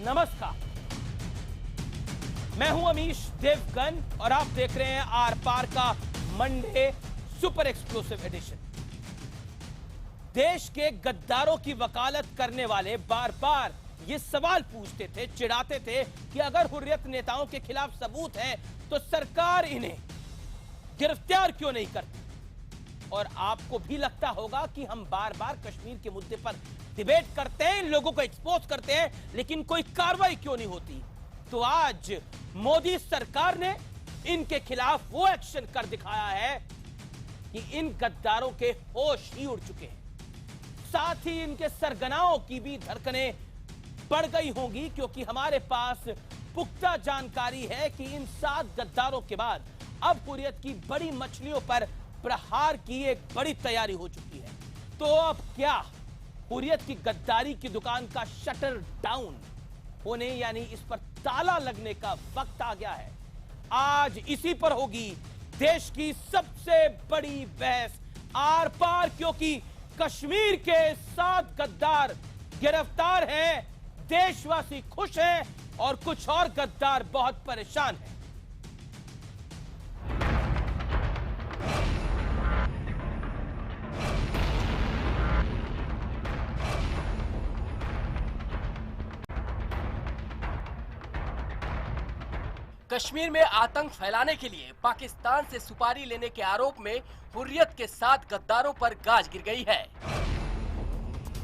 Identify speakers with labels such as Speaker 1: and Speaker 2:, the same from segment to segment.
Speaker 1: नमस्कार, मैं हूं अमीश देवगन और आप देख रहे हैं आर पार का मंडे सुपर एक्सक्लूसिव एडिशन। देश के गद्दारों की वकालत करने वाले बार बार ये सवाल पूछते थे, चिढ़ाते थे कि अगर हुर्रियत नेताओं के खिलाफ सबूत है तो सरकार इन्हें गिरफ्तार क्यों नहीं करती। और आपको भी लगता होगा कि हम बार बार कश्मीर के मुद्दे पर डिबेट करते हैं, इन लोगों को एक्सपोज करते हैं, लेकिन कोई कार्रवाई क्यों नहीं होती। तो आज मोदी सरकार ने इनके खिलाफ वो एक्शन कर दिखाया है कि इन गद्दारों के होश ही उड़ चुके हैं। साथ ही इनके सरगनाओं की भी धड़कनें बढ़ गई होंगी, क्योंकि हमारे पास पुख्ता जानकारी है कि इन 7 गद्दारों के बाद अब हुर्रियत की बड़ी मछलियों पर प्रहार की एक बड़ी तैयारी हो चुकी है। तो अब क्या हुर्रियत की गद्दारी की दुकान का शटर डाउन होने यानी इस पर ताला लगने का वक्त आ गया है। आज इसी पर होगी देश की सबसे बड़ी बहस आर पार, क्योंकि कश्मीर के 7 गद्दार गिरफ्तार हैं, देशवासी खुश हैं और कुछ और गद्दार बहुत परेशान हैं।
Speaker 2: कश्मीर में आतंक फैलाने के लिए पाकिस्तान से सुपारी लेने के आरोप में हुर्रियत के 7 गद्दारों पर गाज गिर गई है।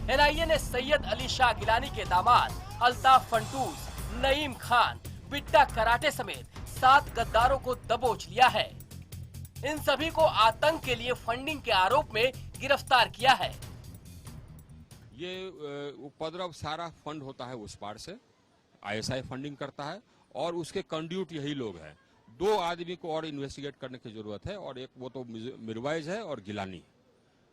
Speaker 2: एनआईए ने सैयद अली शाह गिलानी के दामाद अल्ताफ फंटूस, नईम खान, बिट्टा कराटे समेत 7 गद्दारों को दबोच लिया है। इन सभी को आतंक के लिए फंडिंग के आरोप में गिरफ्तार किया है।
Speaker 3: ये उपद्रव सारा फंड होता है उस पार से, आईएसआई फंडिंग करता है और उसके कंड्यूट यही लोग हैं। 2 आदमी को और इन्वेस्टिगेट करने की जरूरत है और एक वो तो मिरवाइज है और गिलानी।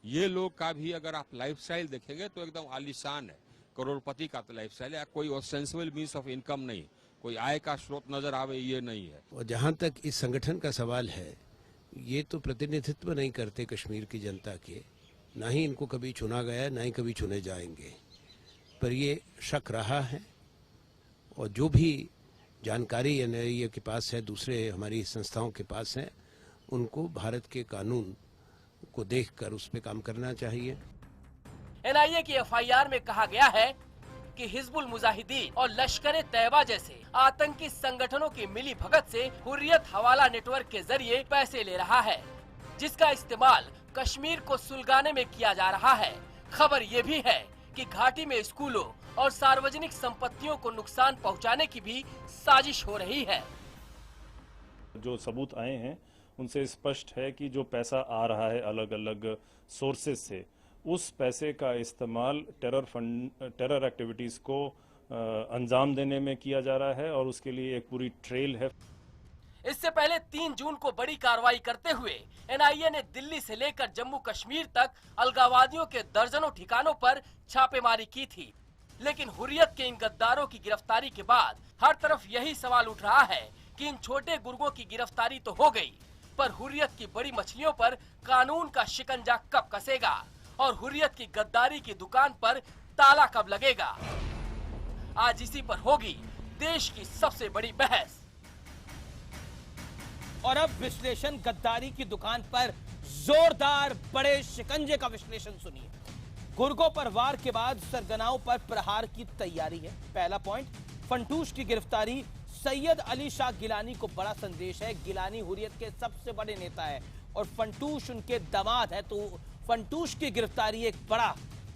Speaker 3: ये लोग का भी अगर आप लाइफस्टाइल देखेंगे तो एकदम आलीशान है, करोड़पति का तो लाइफस्टाइल है, कोई ऑसेंसिबल मींस ऑफ इनकम नहीं, कोई आय का स्रोत नजर आवे ये नहीं है।
Speaker 4: और जहाँ तक इस संगठन का सवाल है, ये तो प्रतिनिधित्व नहीं करते कश्मीर की जनता के, ना ही इनको कभी चुना गया, ना ही कभी चुने जाएंगे। पर ये शक रहा है और जो भी जानकारी एनआईए के पास है, दूसरे हमारी संस्थाओं के पास है, उनको भारत के कानून को देखकर उस पे काम करना चाहिए।
Speaker 2: एनआईए की एफआईआर में कहा गया है कि हिजबुल मुजाहिदीन और लश्कर तैयबा जैसे आतंकी संगठनों की मिली भगत से हुर्रियत हवाला नेटवर्क के जरिए पैसे ले रहा है, जिसका इस्तेमाल कश्मीर को सुलगाने में किया जा रहा है। खबर ये भी है कि घाटी में स्कूलों और सार्वजनिक संपत्तियों को नुकसान पहुंचाने की भी साजिश हो रही है।
Speaker 5: जो सबूत आए हैं उनसे स्पष्ट है कि जो पैसा आ रहा है अलग अलग सोर्सेज से, उस पैसे का इस्तेमाल टेरर एक्टिविटीज को अंजाम देने में किया जा रहा है और उसके लिए एक पूरी ट्रेल है।
Speaker 2: इससे पहले 3 जून को बड़ी कार्रवाई करते हुए एनआईए ने दिल्ली से लेकर जम्मू कश्मीर तक अलगाववादियों के दर्जनों ठिकानों पर छापेमारी की थी। लेकिन हुर्रियत के इन गद्दारों की गिरफ्तारी के बाद हर तरफ यही सवाल उठ रहा है कि इन छोटे गुर्गों की गिरफ्तारी तो हो गई, पर हुर्रियत की बड़ी मछलियों पर कानून का शिकंजा कब कसेगा और हुर्रियत की गद्दारी की दुकान पर ताला कब लगेगा। आज इसी पर होगी देश की सबसे बड़ी बहस।
Speaker 1: और अब विश्लेषण गद्दारी की दुकान पर जोरदार बड़े शिकंजे का विश्लेषण सुनिए। गुर्गों पर वार के बाद सरगनाओं पर प्रहार की तैयारी है। पहला पॉइंट, फंटूश की गिरफ्तारी सैयद अली शाह गिलानी को बड़ा संदेश है। गिलानी हुर्रियत के सबसे बड़े नेता है और फंटूश उनके दामाद है, तो फंटूश की गिरफ्तारी एक बड़ा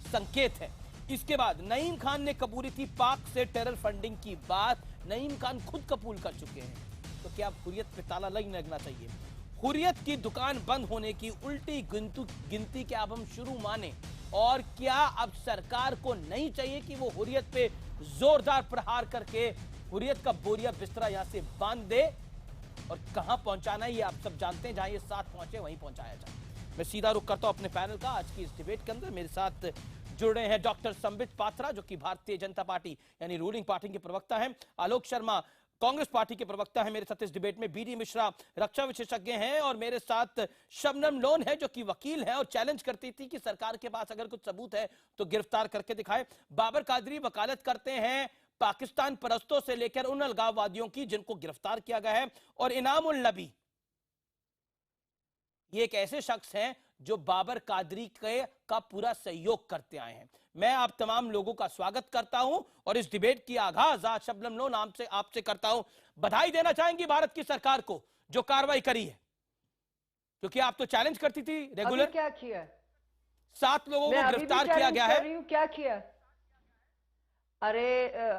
Speaker 1: संकेत है। इसके बाद नईम खान ने कबूली थी पाक से टेरर फंडिंग की बात, नईम खान खुद कबूल कर चुके हैं। तो क्या अब हुर्रियत पे ताला लगना चाहिए? हुर्रियत की दुकान बंद होने की उल्टी गिनती क्या अब हम शुरू माने? और क्या अब सरकार को नहीं चाहिए कि वो हुर्रियत पे जोरदार प्रहार करके हुर्रियत का बोरिया बिस्तरा यहां से बांध दे और कहां पहुंचाना है ये आप सब जानते हैं, जहां ये 7 पहुंचे वहीं पहुंचाया जाए। मैं सीधा रुख करता हूं अपने पैनल का। आज की इस डिबेट के अंदर मेरे साथ जुड़ रहे हैं डॉक्टर संबित पात्रा, जो कि भारतीय जनता पार्टी यानी रूलिंग पार्टी के प्रवक्ता हैं, आलोक शर्मा कांग्रेस पार्टी के प्रवक्ता है मेरे साथ इस डिबेट में, बीडी मिश्रा रक्षा विशेषज्ञ हैं और मेरे साथ शबनम लोन है जो कि वकील है और चैलेंज करती थी कि सरकार के पास अगर कुछ सबूत है तो गिरफ्तार करके दिखाए। बाबर कादरी वकालत करते हैं पाकिस्तान परस्तों से लेकर उन अलगाववादियों की जिनको गिरफ्तार किया गया है। और इनामुल नबी ये एक ऐसे शख्स हैं जो बाबर कादरी का पूरा सहयोग करते आए हैं। मैं आप तमाम लोगों का स्वागत करता हूं और इस डिबेट की आगाज आज शबनम लोन नाम से आपसे करता हूं। बधाई देना चाहेंगी भारत की सरकार को जो कार्रवाई करी है, क्योंकि आप तो चैलेंज करती थी रेगुलर।
Speaker 6: क्या किया?
Speaker 1: 7 लोगों को गिरफ्तार किया गया है।
Speaker 6: क्या किया? अरे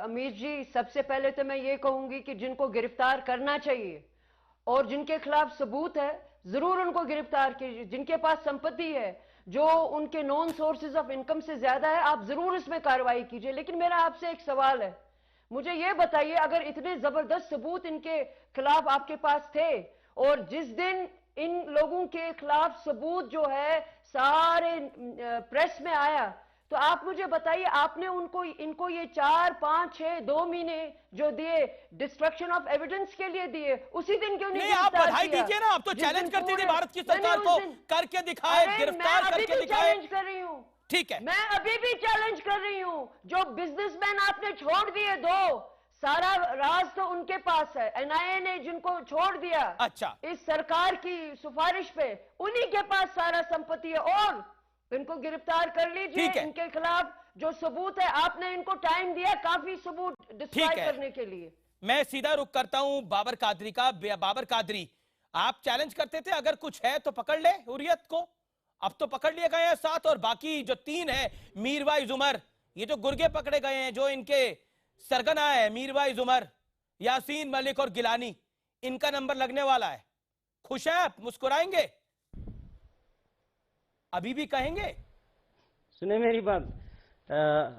Speaker 6: अमीर जी, सबसे पहले तो मैं ये कहूंगी कि जिनको गिरफ्तार करना चाहिए और जिनके खिलाफ सबूत है जरूर उनको गिरफ्तार कीजिए। जिनके पास संपत्ति है जो उनके नॉन सोर्सेज ऑफ इनकम से ज्यादा है, आप जरूर इसमें कार्रवाई कीजिए। लेकिन मेरा आपसे एक सवाल है, मुझे ये बताइए, अगर इतने जबरदस्त सबूत इनके खिलाफ आपके पास थे और जिस दिन इन लोगों के खिलाफ सबूत जो है सारे प्रेस में आया, तो आप मुझे बताइए आपने इनको ये 4, 5, 6, 2 महीने जो दिए डिस्ट्रक्शन ऑफ एविडेंस के लिए दिए, उसी दिन क्यों नहीं?
Speaker 1: आप बधाई दीजिए ना, आप तो चैलेंज करते थे भारत की सरकार को, करके दिखाए, गिरफ्तार करके दिखाए।
Speaker 6: चैलेंज कर रही हूँ,
Speaker 1: ठीक है,
Speaker 6: मैं अभी भी चैलेंज कर रही हूँ। जो बिजनेसमैन आपने छोड़ दिए 2, सारा राज तो उनके पास है। एनआईए ने जिनको छोड़ दिया,
Speaker 1: अच्छा,
Speaker 6: इस सरकार की सिफारिश पे, उन्हीं के पास सारा संपत्ति है और इनको गिरफ्तार कर लीजिए। इनके खिलाफ जो सबूत है, आपने इनको टाइम दिया काफी सबूत डिस्ट्रॉय करने के लिए।
Speaker 1: मैं सीधा रुख करता हूं बाबर कादरी का। बाबर कादरी, आप चैलेंज करते थे अगर कुछ है तो पकड़ ले हुर्रियत को, अब तो पकड़ लिए गए हैं 7 और बाकी जो 3 है मीरवाइज उमर, ये जो गुर्गे पकड़े गए हैं, जो इनके सरगना है मीरवाइज उमर, यासीन मलिक और गिलानी, इनका नंबर लगने वाला है। खुश है आप? मुस्कुराएंगे? अभी भी कहेंगे?
Speaker 7: सुने मेरी बात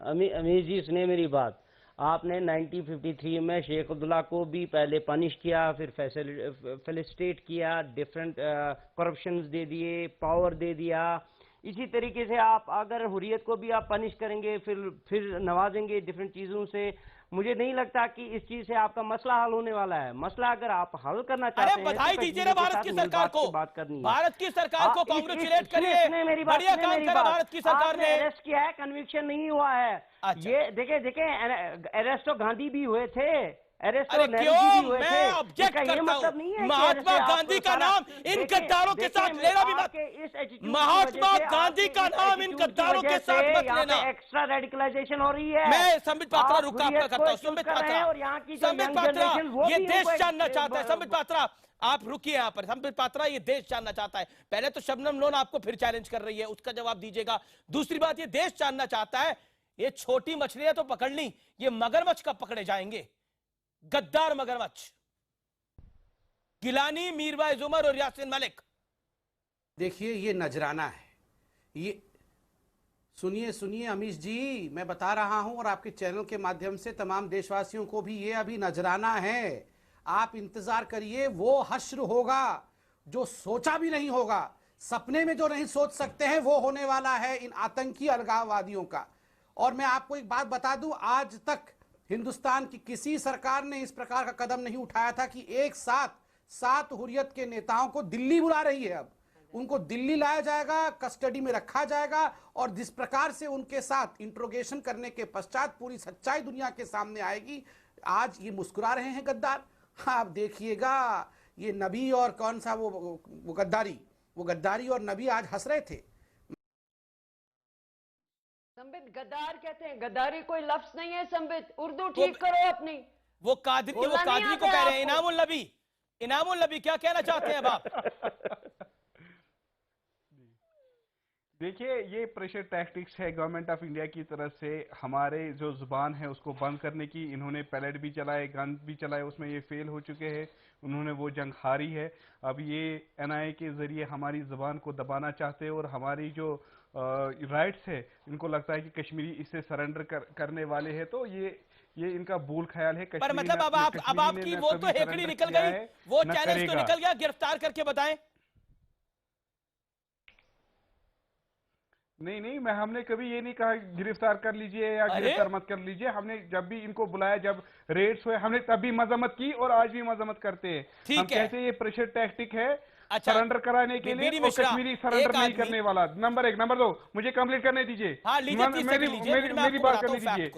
Speaker 7: अमीर जी, सुने मेरी बात। आपने 1953 में शेख अब्दुल्ला को भी पहले पनिश किया, फिर फेलिसिटेट किया, डिफरेंट करप्शंस दे दिए, पावर दे दिया। इसी तरीके से आप अगर हुर्रियत को भी आप पनिश करेंगे, फिर नवाजेंगे डिफरेंट चीजों से, मुझे नहीं लगता कि इस चीज से आपका मसला हल होने वाला है। मसला अगर आप हल करना चाहते हैं,
Speaker 1: बधाई दीजिए ना भारत की सरकार को, बात करनी है। भारत की सरकार को कांग्रेचुलेट करिए, बढ़िया काम करा भारत की सरकार ने।
Speaker 7: अरेस्ट किया है, कन्विक्शन नहीं हुआ है। अच्छा। ये देखे अरेस्ट तो गांधी भी हुए थे, अरेस्ट तो नेहरू जी भी हुए थे।
Speaker 1: मैं ऑब्जेक्ट करता हूं, महात्मा गांधी का नाम इन गद्दारों के साथ लेना भी मत। महात्मा गांधी का नाम इन गद्दारों के साथ मत लेना।
Speaker 7: एक्स्ट्रा रेडिकलाइजेशन हो रही है।
Speaker 1: मैं संबित पात्रा रुक आपका करता हूं। संबित पात्रा ये देश जानना चाहता है। संबित पात्रा आप रुकिए यहाँ पर। संबित पात्रा ये देश जानना चाहता है। पहले तो शबनम लोन आपको फिर चैलेंज कर रही है, उसका जवाब दीजिएगा। दूसरी बात, ये देश जानना चाहता है, ये छोटी मछलियां तो पकड़ ली, ये मगरमच्छ कब पकड़े जाएंगे? गद्दार मगरमच्छ, गिलानी, मीरवाइज उमर और यासीन मलिक।
Speaker 8: देखिए ये नजराना है। ये सुनिए अमीश जी, मैं बता रहा हूं और आपके चैनल के माध्यम से तमाम देशवासियों को भी, ये अभी नजराना है। आप इंतजार करिए, वो हश्र होगा जो सोचा भी नहीं होगा, सपने में जो नहीं सोच सकते हैं, वो होने वाला है इन आतंकी अलगाववादियों का। और मैं आपको एक बात बता दूं, आज तक हिंदुस्तान की किसी सरकार ने इस प्रकार का कदम नहीं उठाया था कि एक साथ 7 हुर्रियत के नेताओं को दिल्ली बुला रही है। अब उनको दिल्ली लाया जाएगा, कस्टडी में रखा जाएगा और जिस प्रकार से उनके साथ इंट्रोगेशन करने के पश्चात पूरी सच्चाई दुनिया के सामने आएगी। आज ये मुस्कुरा रहे हैं गद्दार, आप देखिएगा ये नबी और कौन सा वो गद्दारी और नबी आज हंस रहे थे।
Speaker 6: संबित, गद्दार कहते हैं, गद्दारी कोई लफ्ज नहीं है। संबित, उर्दू ठीक करो अपनी।
Speaker 1: वो कादरी को कह रहे हैं। इनामुल नबी क्या कहना चाहते हैं अब आप?
Speaker 9: देखिए, ये प्रेशर टैक्टिक्स है गवर्नमेंट ऑफ इंडिया की तरफ से, हमारे जो जुबान है उसको बंद करने की। इन्होंने पैलेट भी चलाए, गन भी चलाए, उसमें ये फेल हो चुके हैं, उन्होंने वो जंग हारी है। अब ये एनआईए के जरिए हमारी जुबान को दबाना चाहते हैं और हमारी जो राइट्स है, इनको लगता है कि कश्मीरी इससे सरेंडर करने वाले हैं। तो ये इनका भूल ख्याल है।
Speaker 1: पर मतलब अब आपकी वो तो हेकड़ी निकल गई, वो चैलेंज तो निकल गया, गिरफ्तार करके बताएं।
Speaker 9: नहीं, हमने कभी ये नहीं कहा गिरफ्तार कर लीजिए या गिरफ्तार मत कर लीजिए। हमने जब भी इनको बुलाया, जब रेड्स हुए, हमने तब भी मजम्मत की और आज भी मजम्मत करते हैं। हम कहते हैं ये प्रेशर टैक्टिक है, अच्छा, सरेंडर कराने के लिए, और कश्मीरी सरेंडर नहीं करने वाला। नंबर 1, नंबर 2, मुझे कंप्लीट करने दीजिए, मेरी बात करने दीजिए।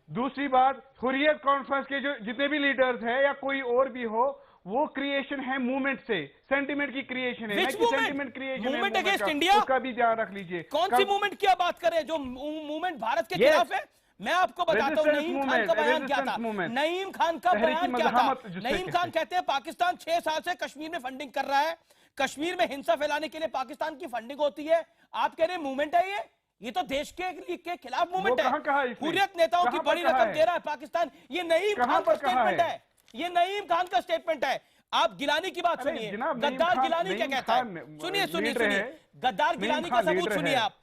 Speaker 9: दूसरी बात, हुर्रियत कॉन्फ्रेंस के जो जितने भी लीडर्स हैं या कोई और भी हो, वो क्रिएशन है मूवमेंट से, सेंटिमेंट की क्रिएशन है, सेंटिमेंट क्रिएशन है
Speaker 1: मूवमेंट अगेंस्ट इंडिया,
Speaker 9: उसका भी ध्यान रख लीजिए।
Speaker 1: कौन सी मूवमेंट की आप बात करें जो मूवमेंट भारत के खिलाफ है? मैं आपको बताता हूँ नईम खान का बयान क्या था। नईम खान का बयान क्या था? नईम खान कहते हैं पाकिस्तान 6 साल से कश्मीर में फंडिंग कर रहा है, कश्मीर में हिंसा फैलाने के लिए पाकिस्तान की फंडिंग होती है। आप कह रहे हैं मूवमेंट है ये तो देश के खिलाफ मूवमेंट है। हुर्रियत नेताओं की बड़ी रकम दे रहा है पाकिस्तान। ये नईम खान का स्टेटमेंट है, ये नईम खान का स्टेटमेंट है। आप गिलानी की बात सुनिए, गद्दार गिलानी क्या कहता है, सुनिए गद्दार गिलानी का सबूत सुनिए आप।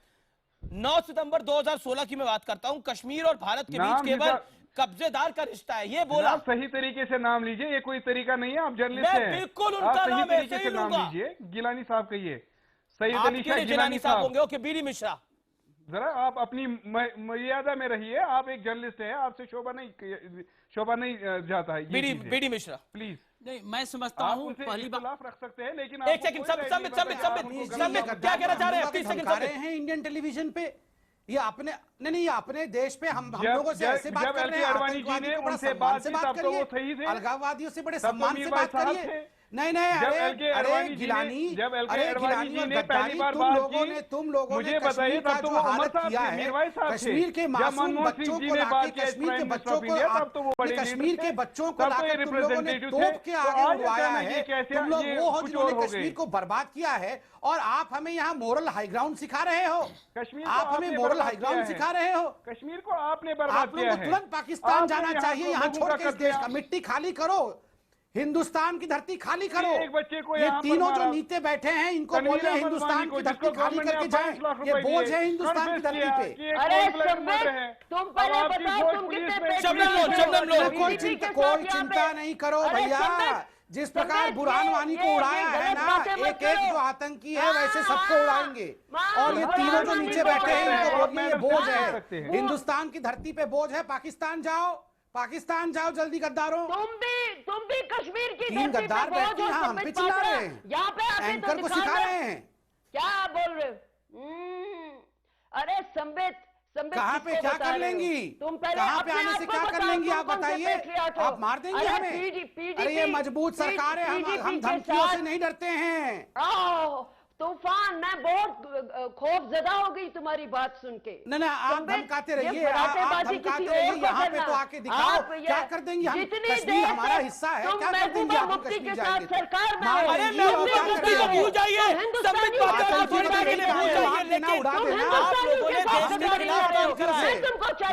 Speaker 1: 9 सितंबर 2016 की मैं बात करता हूं, कश्मीर और भारत के बीच केवल कब्जेदार का रिश्ता है, ये बोला।
Speaker 9: सही तरीके से नाम लीजिए, ये कोई तरीका नहीं है, आप जर्नलिस्ट हैं,
Speaker 1: बिल्कुल उनका नाम ऐसे ही
Speaker 9: नाम लीजिए। गिलानी साहब कहिए, सैयद अली शाह
Speaker 1: गिलानी साहब होंगे। ओके, बीडी मिश्रा,
Speaker 9: जरा आप अपनी मर्यादा में रहिए, आप एक जर्नलिस्ट हैं, आपसे शोभा नहीं जाता है।
Speaker 1: BD Mishra
Speaker 9: please.
Speaker 10: नहीं, मैं समझता हूँ पहली बात
Speaker 9: रख सकते हैं, लेकिन
Speaker 1: एक सेकंड क्या कहना चाह रहे हैं? 30 सेकंड
Speaker 8: हैं इंडियन टेलीविजन पे। ये आपने नहीं अपने देश पे हम लोगों से ऐसे बात कर रहे हैं।
Speaker 9: अडवाणी जी ने उनसे बात करिए,
Speaker 8: अलगाववादियों से बड़े सम्मान से बात करिए। नहीं अरे गिलानी,
Speaker 9: पहली बार
Speaker 8: तुम लोगों ने
Speaker 9: बताइए
Speaker 8: का जो हालत किया है, कश्मीर के मासूम बच्चों को लाके, कश्मीर के बच्चों को, कश्मीर के बच्चों को लाकर तुम लोगों ने तोप के आगे उड़वाया है। तुम लोग वो हो जिन्होंने कश्मीर को बर्बाद किया है, और आप हमें यहाँ मोरल हाई ग्राउंड सिखा रहे हो। आप हमें मोरल हाई ग्राउंड सिखा रहे हो।
Speaker 9: कश्मीर को आपने बर्बाद किया है।
Speaker 8: तुरंत पाकिस्तान जाना चाहिए, यहाँ छोड़ के इस देश का मिट्टी खाली करो, हिंदुस्तान की धरती खाली करो।
Speaker 9: एक बच्चे को
Speaker 8: ये तीनों जो नीचे बैठे हैं, इनको बोल रहे हैं हिंदुस्तान की धरती खाली करके जाएं। ये बोझ है हिंदुस्तान की धरती पे।
Speaker 6: अरे तुम पहले बताओ तुम कितने
Speaker 8: कोई चिंता नहीं करो भैया। जिस प्रकार बुरहान वानी को उड़ाया है ना, एक जो आतंकी है वैसे सबको उड़ाएंगे। और ये तीनों जो नीचे बैठे हैं इनको बोलिए ये बोझ है, हिंदुस्तान की धरती पे बोझ है। पाकिस्तान जाओ जल्दी गद्दारों।
Speaker 6: तुम भी कश्मीर की
Speaker 8: तीन गद्दार बैठे हैं, हम पे चिल्ला रहे हैं,
Speaker 6: यहाँ पे
Speaker 8: एंकर को सिखा रहे हैं।
Speaker 6: क्या बोल रहे हो? अरे संबित
Speaker 8: कहाँ पे क्या कर लेंगी?
Speaker 6: तुम पहले
Speaker 8: कहाँ पे आने से क्या कर लेंगी आप बताइए? आप मार देंगे हमें? अरे ये मजबूत सरकार है, हम धमकियों से नहीं डरते हैं।
Speaker 6: तूफान, मैं बहुत खौफजदा हो गई तुम्हारी बात सुन के।
Speaker 8: नहीं आप धमकाते रहिए, आप धमकाते रहिए, यहाँ पे तो आके दिखाओ क्या कर देंगे हम। कश्मीर हमारा हिस्सा है, क्या कर देंगे आप कश्मीर जाएंगे?
Speaker 6: सरकार
Speaker 1: अरे मुफ्ती को भूल जाइए, संबित बातें के लिए भूल जाइए, लेकिन आप लोगों ने देश के खिलाफ काम करा है।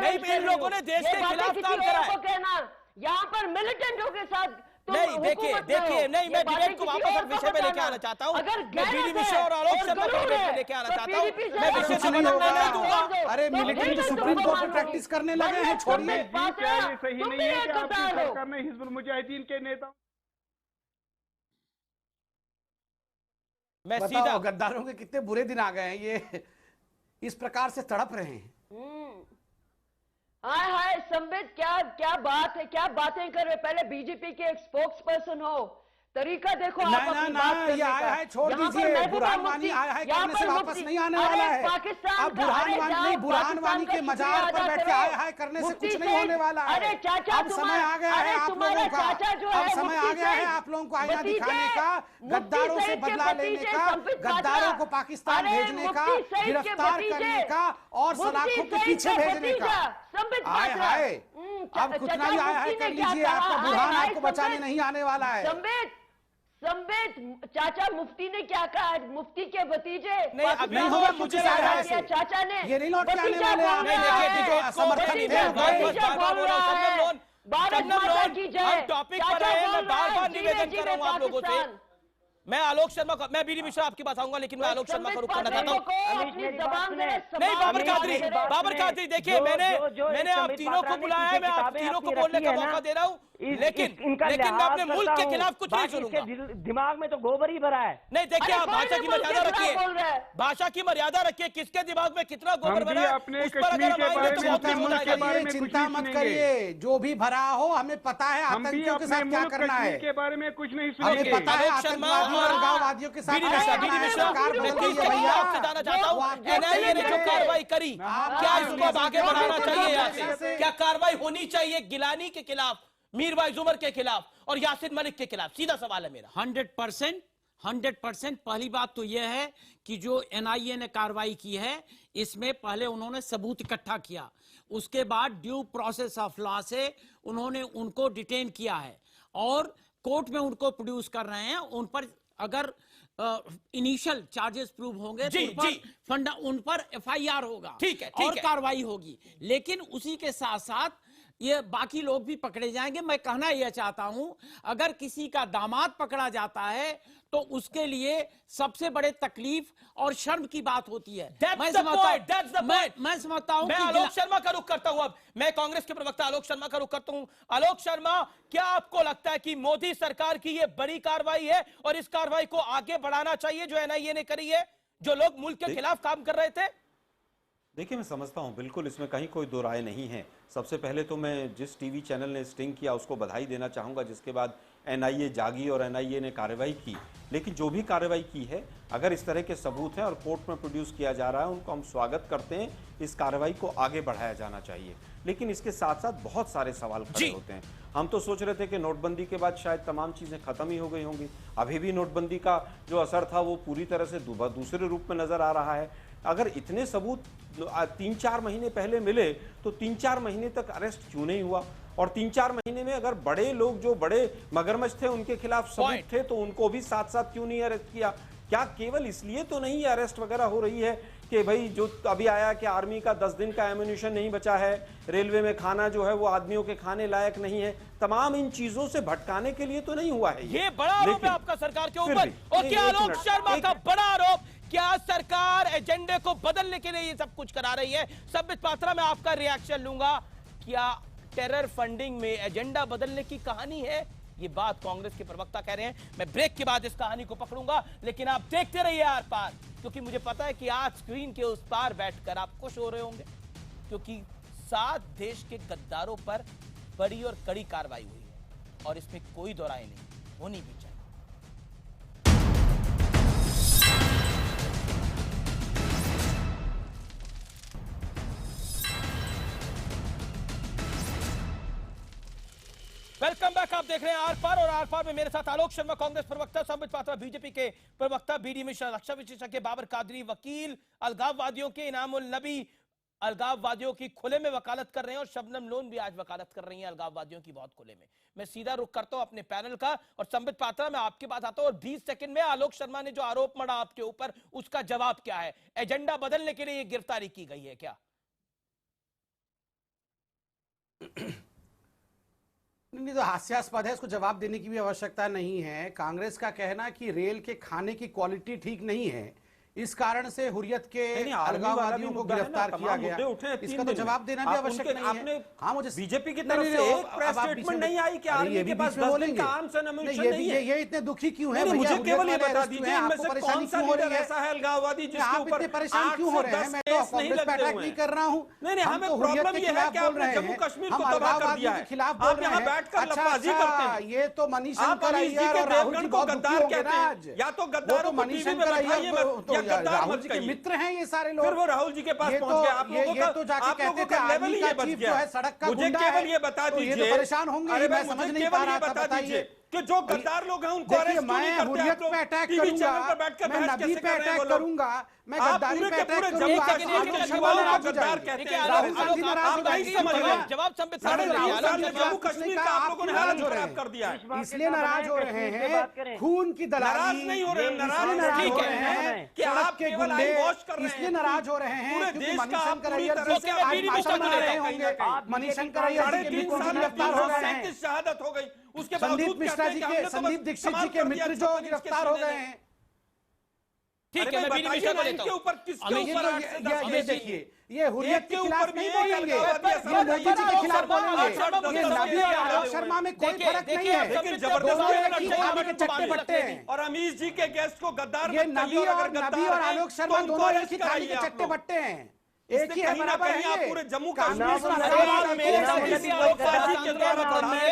Speaker 1: नहीं, इन लोगों ने देश के खिलाफ काम करा है।
Speaker 6: यहाँ पर मिलिटेंटों के साथ
Speaker 1: नहीं, देखिए नहीं, मैं डिबेट को वापस अब विषय पे लेके आना चाहता हूँ। मैं बीडी मिश्रा और आलोक शर्मा को डिबेट पे लेके आना चाहता हूँ। मैं विषय से बदलने नहीं दूंगा।
Speaker 8: अरे मिलिट्री तो सुप्रीम कोर्ट में प्रैक्टिस करने लगे हैं, छोड़िए।
Speaker 9: ये सही नहीं है कि आपकी सरकार में हिजबुल मुजाहिदीन के नेता।
Speaker 8: मैं सीधा गद्दारों के कितने बुरे दिन आ गए हैं, ये इस प्रकार से तड़प रहे हैं।
Speaker 6: हाय संबित, क्या बात है, क्या बातें कर रहे? पहले बीजेपी के एक स्पोक्स पर्सन हो, तरीका देखो।
Speaker 8: ना ये आया है, छोड़ दीजिए। बुरहान वानी आया है, करने से वापस नहीं आने वाला है। अब बुरहान वानी के मजार पर बैठ के आया है, करने से कुछ नहीं होने वाला है। अब समय आ गया है आप लोगों का, अब समय आ गया है आप लोगों को आईना दिखाने का, गद्दारों से बदला लेने का, गद्दारों को पाकिस्तान भेजने का, गिरफ्तार करने का और सलाखों के पीछे भेजने का। हाय हाय, अब कितना ही आया है कर लीजिए, आपका बुरहान आपको बचाने नहीं आने वाला है।
Speaker 6: संबित, चाचा मुफ्ती ने क्या कहा? मुफ्ती के भतीजे
Speaker 8: नहीं होगा, मुझे
Speaker 6: चाचा ने
Speaker 8: ये नहीं लौट के आने वाले हैं। समर्थन
Speaker 1: टॉपिक पर है, मैं बार निवेदन कर रहा हूँ आप लोगों से। मैं आलोक शर्मा को, मैं बीडी मिश्रा आपकी बात आऊंगा, लेकिन मैं आलोक शर्मा को रुक करना चाहता हूँ। नहीं बाबर कादरी देखिए, मैंने आप तीनों को बुलाया है, मैं आप तीनों को बोलने का मौका दे रहा हूँ, लेकिन मैं अपने मुल्क के खिलाफ कुछ नहीं सुनूंगा।
Speaker 7: दिमाग में तो गोबर ही भरा है।
Speaker 1: नहीं देखिए, आप भाषा की मर्यादा रखिए, भाषा की मर्यादा रखिए। किसके दिमाग में कितना गोबर भरा है उस पर अगर हम आएंगे तो बहुत कुछ हो जाएगा।
Speaker 8: चिंता मत करिए, जो भी भरा हो हमें पता है आतंकियों के साथ क्या करना है।
Speaker 9: के बारे में कुछ नहीं
Speaker 8: हमें पता है आतंकवादियों अलगाववादियों के साथ
Speaker 1: जानना चाहता हूँ, एनआईए ने जो कार्रवाई करी, क्या इसको अब आगे बढ़ाना चाहिए? यहाँ से क्या कार्रवाई होनी चाहिए गिलानी के खिलाफ, मीरवाइज उमर के खिलाफ और यासिर मलिक के खिलाफ? सीधा सवाल है मेरा।
Speaker 10: 100%। पहली बात तो यह है कि जो एनआईए ने कार्रवाई की है, इसमें पहले उन्होंने सबूत इकट्ठा किया, उसके बाद ड्यू प्रोसेस ऑफ लॉ से उन्होंने उनको डिटेन किया है और कोर्ट में उनको प्रोड्यूस कर रहे हैं। उन पर अगर इनिशियल चार्जेस प्रूव होंगे तो उन पर एफआईआर होगा,
Speaker 1: ठीक है,
Speaker 10: और कार्रवाई होगी। लेकिन उसी के साथ साथ ये बाकी लोग भी पकड़े जाएंगे। मैं कहना यह चाहता हूं, अगर किसी का दामाद पकड़ा जाता है तो उसके लिए सबसे बड़े तकलीफ और शर्म की बात होती है। मैं समझता हूं। मैं
Speaker 1: आलोक शर्मा का रुख करता हूं। अब मैं कांग्रेस के प्रवक्ता आलोक शर्मा का रुख करता हूं। आलोक शर्मा, क्या आपको लगता है कि मोदी सरकार की यह बड़ी कार्रवाई है और इस कार्रवाई को आगे बढ़ाना चाहिए जो एनआईए ने करी है, जो लोग मुल्क के खिलाफ काम कर रहे थे?
Speaker 11: देखिए, मैं समझता हूं, बिल्कुल इसमें कहीं कोई दो राय नहीं है। सबसे पहले तो मैं जिस टीवी चैनल ने स्टिंग किया उसको बधाई देना चाहूँगा, जिसके बाद एनआईए जागी और एनआईए ने कार्रवाई की। लेकिन जो भी कार्रवाई की है, अगर इस तरह के सबूत हैं और कोर्ट में प्रोड्यूस किया जा रहा है, उनको हम स्वागत करते हैं। इस कार्रवाई को आगे बढ़ाया जाना चाहिए। लेकिन इसके साथ साथ बहुत सारे सवाल खड़े होते हैं। हम तो सोच रहे थे कि नोटबंदी के बाद शायद तमाम चीज़ें खत्म ही हो गई होंगी। अभी भी नोटबंदी का जो असर था वो पूरी तरह से दूसरे रूप में नजर आ रहा है। अगर इतने सबूत 3-4 महीने पहले मिले तो 3-4 महीने तक अरेस्ट क्यों नहीं हुआ? और 3-4 महीने में अगर बड़े लोग जो बड़े मगरमच्छ थे उनके खिलाफ सबूत थे तो उनको भी साथ साथ क्यों नहीं अरेस्ट किया? क्या केवल इसलिए तो नहीं अरेस्ट वगैरह हो रही है कि भाई जो अभी आया कि आर्मी का 10 दिन का एम्यूनिशन नहीं बचा है, रेलवे में खाना जो है वो आदमियों के खाने लायक नहीं है? तमाम इन चीजों से भटकाने के लिए तो नहीं हुआ है।
Speaker 1: ये बड़ा आरोप है आपका सरकार के ऊपर। और क्या आलोक शर्मा का बड़ा आरोप, क्या सरकार एजेंडे को बदलने के लिए ये सब कुछ करा रही है? संबित पात्रा, मैं आपका रिएक्शन लूंगा। क्या टेरर फंडिंग में एजेंडा बदलने की कहानी है? ये बात कांग्रेस के प्रवक्ता कह रहे हैं। मैं ब्रेक के बाद इस कहानी को पकड़ूंगा, लेकिन आप देखते रहिए आर पार, क्योंकि मुझे पता है कि आज स्क्रीन के उस पार बैठकर आप खुश हो रहे होंगे, क्योंकि 7 देश के गद्दारों पर बड़ी और कड़ी कार्रवाई हुई है और इसमें कोई दो राय नहीं, होनी भी चाहिए। Welcome back. आप देख रहे हैं आर पार, और आर पार में मेरे साथ आलोक शर्मा कांग्रेस प्रवक्ता, संबित पात्रा बीजेपी के प्रवक्ता, बीडी मिश्रा रक्षा विशेषज्ञ, बाबर कादरी वकील, अलगाववादियों के इनामुल नबी अलगाववादियों की खुले में वकालत कर रहे हैं, और शबनम लोन भी आज वकालत कर रही हैं अलगाववादियों की बहुत खुले में। मैं सीधा रुख करता हूं अपने पैनल का, और संबित पात्रा मैं आपके पास आता हूं, और 20 सेकंड में आलोक शर्मा ने जो आरोप मढ़ा आपके ऊपर, उसका जवाब क्या है? एजेंडा बदलने के लिए ये गिरफ्तारी की गई है क्या?
Speaker 8: नहीं, तो हास्यास्पद है, इसको जवाब देने की भी आवश्यकता नहीं है। कांग्रेस का कहना कि रेल के खाने की क्वालिटी ठीक नहीं है, इस कारण से हुर्रियत के अलगाववादियों को गिरफ्तार किया गया। इसका तो जवाब देना भी आवश्यक नहीं है। हाँ, मुझे बीजेपी की तरफ से एक प्रेस स्टेटमेंट नहीं आई कि आर्मी के पास 10 दिन का आर्म्स एंड एम्यूनिशन नहीं है। ये इतने दुखी क्यों है? मुझे केवल ये बता दीजिए, इनमें से कौन सा लीडर ऐसा है अलगाववादी जिसके ऊपर परेशान क्यों हो रहे हैं? मैं तो कांग्रेस पे अटैक नहीं कर रहा हूं। नहीं, हमें प्रॉब्लम ये है कि आपने जम्मू कश्मीर को तबाह कर दिया है, खिलाफ बोल रहे हैं, बैठकर लफाजी करते हैं। ये तो मनीशंकर अय्यर और राहुल जी को गद्दार कहते हैं, या तो गद्दारों को मनीशंकर अय्यर मित्र हैं ये सारे लोग। फिर वो राहुल जी के पास पहुंच गए। आप लोगों का तो जाके कहते थे आर्मी का चीफ जो है सड़क का गुंडा है। केवल ये बता दीजिए, तो परेशान होंगे, मैं समझ नहीं पा रहा था। बताइए कि जो गद्दार लोग हैं उनको अरेस्ट क्यों नहीं करते? हुर्रियत पे अटैक करूंगा, मैं नबी पे अटैक करूंगा, मैं गद्दारी पे अटैक करूंगा। गद्दार कहते हैं राहुल गांधी नाराज हो गए। जवाब संबित जम्मू कश्मीर का आप लोगों ने हालत खराब कर दिया है, इसलिए नाराज हो रहे हैं। खून की दलाली नहीं हो रहे, नाराज हो रहे हैं कि आप केवल आई वॉश कर रहे हैं, इसलिए नाराज हो रहे हैं क्योंकि मनीशंकर अय्यर जैसे आज भाषण बना रहे होंगे। मनीशंकर अय्यर जी के गिरफ्तार हो गए हैं, शहादत हो गई, उसके संदीप मिश्रा जी के, संदीप दीक्षित जी के मित्र जो गिरफ्तार हो गए हैं। ठीक है, मैं बीडी मिश्रा को लेता हूं। ये देखिए, ये हुर्रियत के खिलाफ नहीं बोलेंगे, ये मोदी जी के खिलाफ बोलेंगे। ये नबी और आलोक शर्मा में कोई फर्क नहीं है, लेकिन जबरदस्ती खाने के चट्टे बट्टे हैं। और अमीश जी के गेस्ट को गद्दार, ये नबी और आलोक शर्मा दोनों एक ही थाली के चट्टे बट्टे हैं। एक ही है,
Speaker 11: कहीं ना
Speaker 8: बराबर
Speaker 11: कहीं
Speaker 8: है
Speaker 11: आप
Speaker 8: ये।
Speaker 11: पूरे जम्मू
Speaker 8: कानून
Speaker 11: कश्मीर
Speaker 8: का
Speaker 11: का
Speaker 8: सवाल
Speaker 11: सवाल
Speaker 8: है,
Speaker 11: मेरे
Speaker 8: कोई
Speaker 11: से
Speaker 8: किसी
Speaker 11: लोकतांत्रिक के द्वारा बढ़ा है।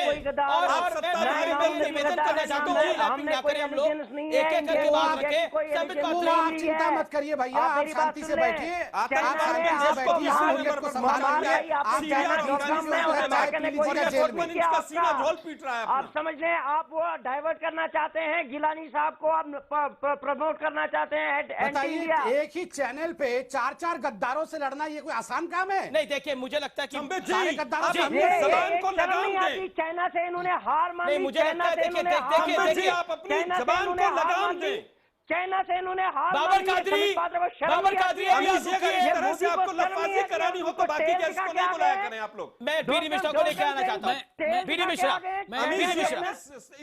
Speaker 1: और
Speaker 11: आप सत्ता में
Speaker 1: मैं निवेदन करना चाहता हूँ ओवरलैपिंग ना करें हम लोग, एक एक करके बात रखें। संबित
Speaker 8: वो
Speaker 1: पात्रा,
Speaker 8: आप चिंता मत करिए भैया, आप शांति से बैठिए, आप शांति से बैठिए, हम हुर्रियत को संभालिए। आप
Speaker 7: आप समझ लें, आप वो डाइवर्ट करना चाहते हैं, गिलानी साहब को आप प्रमोट करना चाहते हैं एंटी इंडिया।
Speaker 8: बताइए, एक ही चैनल पे 4-4 गद्दारों से लड़ना ये कोई आसान काम है?
Speaker 1: नहीं देखिए, मुझे लगता है कि
Speaker 8: सारे गद्दारों से
Speaker 11: जबान को लगाम दें।
Speaker 7: चाइना से इन्होंने हार मान ली,
Speaker 1: नहीं, मुझे लगता है देखिए
Speaker 11: आप अपनी जबान को लगाम दें।
Speaker 7: चाइना से इन्होंने हार
Speaker 1: बाबर कादरी, बाबर कादरी,
Speaker 11: इस तरह से आपको लफाजी करानी हो तो बाकी गेस्ट को नहीं बुलाया करें आप लोग।
Speaker 1: मैं बीडी मिश्रा को लेकर आना चाहता हूँ। बीडी मिश्रा,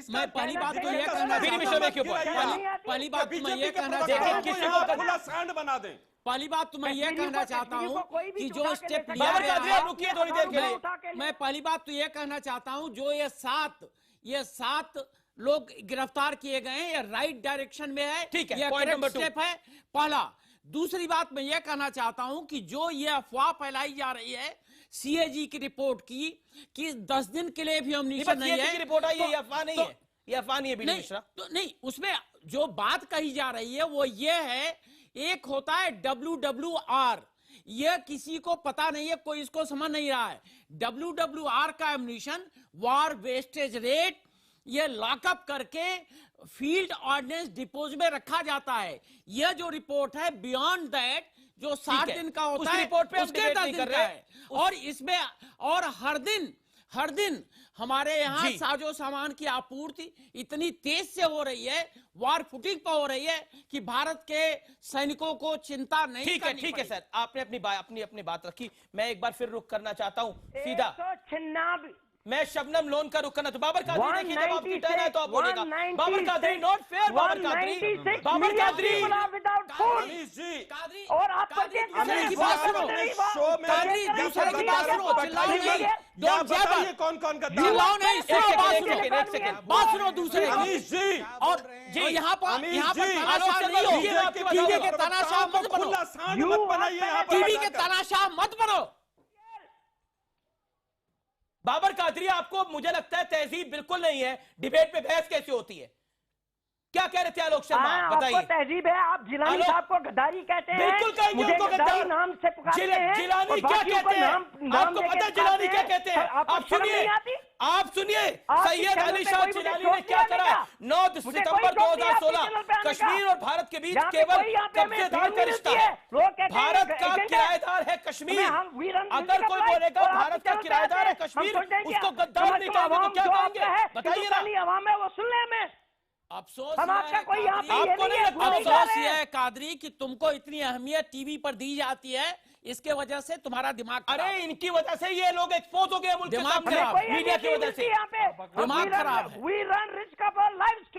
Speaker 10: मैं पहली बात तो ये कहना,
Speaker 1: बीडी मिश्रा में क्यों
Speaker 10: पहली बात मैं ये कहना
Speaker 11: देखिए
Speaker 10: किसी को
Speaker 11: खुला सांड बना दें।
Speaker 10: पहली बात तो मैं ये कहना चाहता हूँ कि जो स्टेप लिया
Speaker 1: बाबर
Speaker 10: गया
Speaker 1: कादरी,
Speaker 10: है,
Speaker 1: आप रुकिए थोड़ी देर के लिए।
Speaker 10: मैं पहली बात तो ये कहना चाहता हूँ, जो ये सात लोग गिरफ्तार किए गए हैं, ये राइट डायरेक्शन में है।
Speaker 1: ठीक है,
Speaker 10: ये
Speaker 1: पॉइंट नंबर 2
Speaker 10: स्टेप है पहला। दूसरी बात मैं ये कहना चाहता हूं कि जो ये अफवाह फैलाई जा रही है सीएजी की रिपोर्ट की कि 10 दिन के लिए भी अम्निशन नहीं है,
Speaker 1: रिपोर्ट आई है, ये अफवाह नहीं है, ये अफवाह नहीं है बीडी मिश्रा।
Speaker 10: तो नहीं, उसमें जो बात कही जा रही है वो ये है, एक होता है WWR, ये किसी को पता नहीं है, कोई इसको समझ नहीं रहा है। WWR का एम्युनिशन, वॉर वेस्टेज रेट, ये लॉकअप करके फील्ड ऑर्डिनेंस डिपोज में रखा जाता है। यह जो रिपोर्ट है बियॉन्ड दैट, जो 60 दिन का होता है,
Speaker 1: रिपोर्ट पे
Speaker 10: उसके 10 दिन का है। और इसमें और हर दिन हमारे यहाँ साजो सामान की आपूर्ति इतनी तेज से हो रही है, वार फुटिंग पर हो रही है कि भारत के सैनिकों को चिंता नहीं करनी पड़ेगी।
Speaker 1: ठीक है सर, आपने अपनी बात रखी। मैं एक बार फिर रुक करना चाहता हूँ सीधा। मैं शबनम लोन का रुख करना तो बाबर कादरी, देखिए जब आपकी टर्न है तो आप बोलेगा। बाबर कादरी नॉट फेयर, बाबर कादरी
Speaker 7: और आप
Speaker 10: दूसरे की बात सुनो, दूसरे की बात सुनो, चिल्लाओ नहीं, डोंट जैबर,
Speaker 11: कौन
Speaker 10: चिल्लाओ नहीं, सुनो बात सुनो दूसरे की। और यहाँ पर तानाशाह नहीं हो, टीवी के तानाशाह मत बनो, टीवी के तानाशाह मत बनो।
Speaker 1: बाबर कादरी, आपको मुझे लगता है तहजीब बिल्कुल नहीं है, डिबेट पे बहस कैसे होती है? क्या कह रहे थे आलोक शर्मा, बताइए।
Speaker 7: आपको तहजीब है, आप जिलानी साहब को गद्दारी कहते हैं।
Speaker 1: बिल्कुल कहेंगे उनको गद्दार
Speaker 7: नाम से पुकारते हैं।
Speaker 1: जिलानी क्या कहते हैं? आपको पता है जिलानी क्या कहते हैं? आप सुनिए सैयद अली शाह जिलानी ने क्या करा। 9 सितंबर 2016 कश्मीर और भारत के बीच केवल कब्जेदार का रिश्ता है। भारत का किराएदार है कश्मीर। अगर कोई बोलेगा भारत का किराएदार है कश्मीर, उसको गद्दार नहीं कहेंगे तो क्या कहेंगे? बताइए ना।
Speaker 7: वो सुन ले हमें।
Speaker 10: अफसोस ये है कादरी कि तुमको इतनी अहमियत टीवी पर दी जाती है, इसके वजह से तुम्हारा दिमाग,
Speaker 1: अरे इनकी वजह से ये लोग एक्सपोज हो गए मुल्क के सामने, मीडिया की वजह से
Speaker 10: दिमाग खराब है।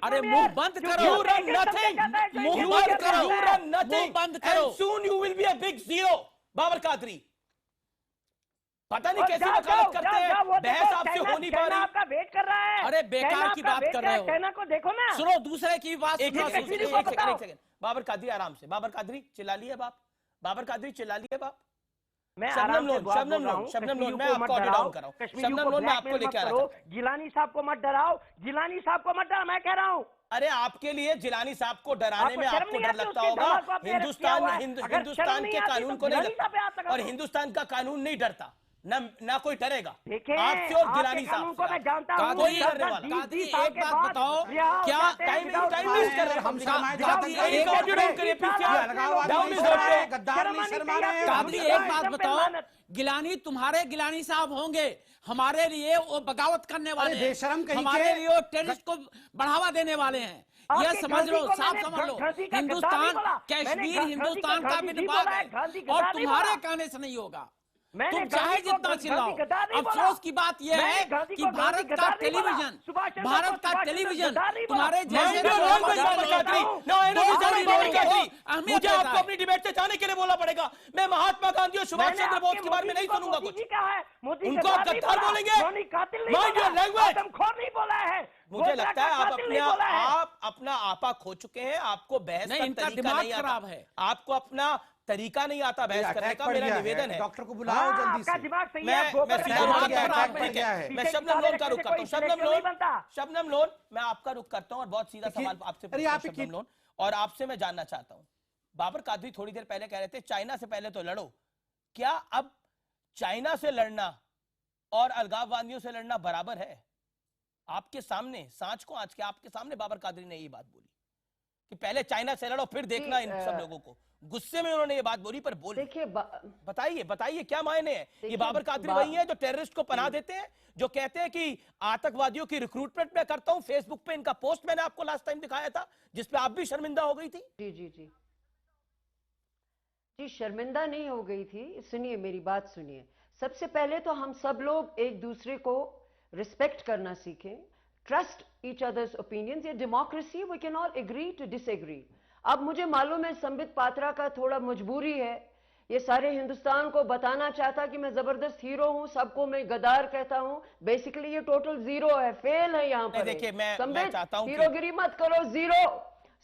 Speaker 7: अरे
Speaker 10: मुंह बंद करो,
Speaker 1: You run nothing,
Speaker 10: मुंह बंद करो,
Speaker 1: you run nothing,
Speaker 10: मुंह बंद करो,
Speaker 1: and soon you will be a big zero। Babar Qadri, पता नहीं कैसे वकालत करते हैं, बहस आपसे हो नहीं पा रही।
Speaker 7: आपका वेट कर रहा है।
Speaker 10: अरे बेकार की बात कर रहे हो।
Speaker 7: चाइना को देखो ना,
Speaker 10: सुनो दूसरे की बात।
Speaker 1: एक सेकंड बाबर कादरी आराम से। बाबर कादरी चिल्ला लिए बाप, बाबर कादरी चिल्ला लिए बाप। शबनम लोन मैं आपको ऑर्डर डाउन कर रहा हूँ। शबनम लोन मैं आपको लेके आ रहा हूँ।
Speaker 7: जिलानी साहब को मत डराओ, जिलानी साहब को मत डराओ, मैं कह रहा हूँ।
Speaker 1: अरे आपके लिए जिलानी साहब को डराने में आपको डर लगता होगा। हिंदुस्तान के कानून को नहीं लगता, और हिंदुस्तान का कानून नहीं डरता, ना कोई डरेगा आपसे और जिलानी साहब को मैं जानता हूं। कोई डरने वाला।
Speaker 10: कादरी एक बात बताओ, क्या
Speaker 1: टाइम वेस्ट कर रहे हैं?
Speaker 10: कादरी एक बात बताओ, गिलानी तुम्हारे गिलानी साहब होंगे, हमारे लिए वो बगावत करने वाले हैं, हमारे लिए वो टेररिस्ट को बढ़ावा देने वाले हैं। यह समझ लो, साफ समझ लो, हिंदुस्तान कश्मीर हिंदुस्तान का भी निभाग है और तुम्हारे कहने से नहीं होगा। तुम चाहे जितना चिल्लाओ। अफसोस की बात यह है कि भारत का टेलीविजन तुम्हारे जैसे
Speaker 1: मुझे आपको अपनी डिबेट से जाने के लिए बोलना पड़ेगा। मैं महात्मा गांधी और सुभाष चंद्र बोस के बारे में नहीं सुनूंगा कुछ। उनको आप गद्दार बोलेंगे, माइंड योर लैंग्वेज। मुझे लगता है आप अपना आपा खो चुके हैं। आपको बहस का तरीका नहीं आता, आपको अपना तरीका नहीं आता बहस करने का। मेरा निवेदन है,
Speaker 8: डॉक्टर को बुलाओ जल्दी से।
Speaker 1: मैं शबनम लोन का रुख करता हूँ। शबनम लोन, मैं आपका रुख करता हूँ और बहुत सीधा सवाल आपसे पूछता हूं शबनम लोन, और आपसे मैं जानना चाहता हूँ, बाबर कादरी थोड़ी देर पहले कह रहे थे चाइना से पहले तो लड़ो, क्या अब चाइना से लड़ना और अलगाववादियों से लड़ना बराबर है? आपके सामने सांच को आज के आपके सामने बाबर कादरी ने ये बात बोली कि पहले चाइना से लड़ो फिर देखना इन सब लोगों को। गुस्से में उन्होंने ये बात बोली, पर बोली।
Speaker 6: देखिए
Speaker 1: बताइए क्या मायने हैं? ये बाबर कादरी वही है जो टेररिस्ट को पनाह देते हैं, जो कहते हैं कि आतंकवादियों की रिक्रूटमेंट मैं करता हूं। फेसबुक पे इनका पोस्ट मैंने आपको लास्ट टाइम दिखाया था, जिसपे आप भी शर्मिंदा हो गई थी।
Speaker 6: जी, शर्मिंदा नहीं हो गई थी। सुनिए, मेरी बात सुनिए। सबसे पहले तो हम सब लोग एक दूसरे को रिस्पेक्ट करना सीखें, ट्रस्ट ईच अदर्स ओपिनियंस। ये democracy, we can all agree to disagree. अब मुझे मालूम है संबित पात्रा का थोड़ा मजबूरी है, ये सारे हिंदुस्तान को बताना चाहता कि मैं जबरदस्त हीरो हूं, सबको मैं गद्दार कहता हूं। बेसिकली ये टोटल जीरो है, फेल है यहाँ पर।
Speaker 1: देखिए, मैं चाहता हूं
Speaker 6: हीरोगिरी मत करो, जीरो।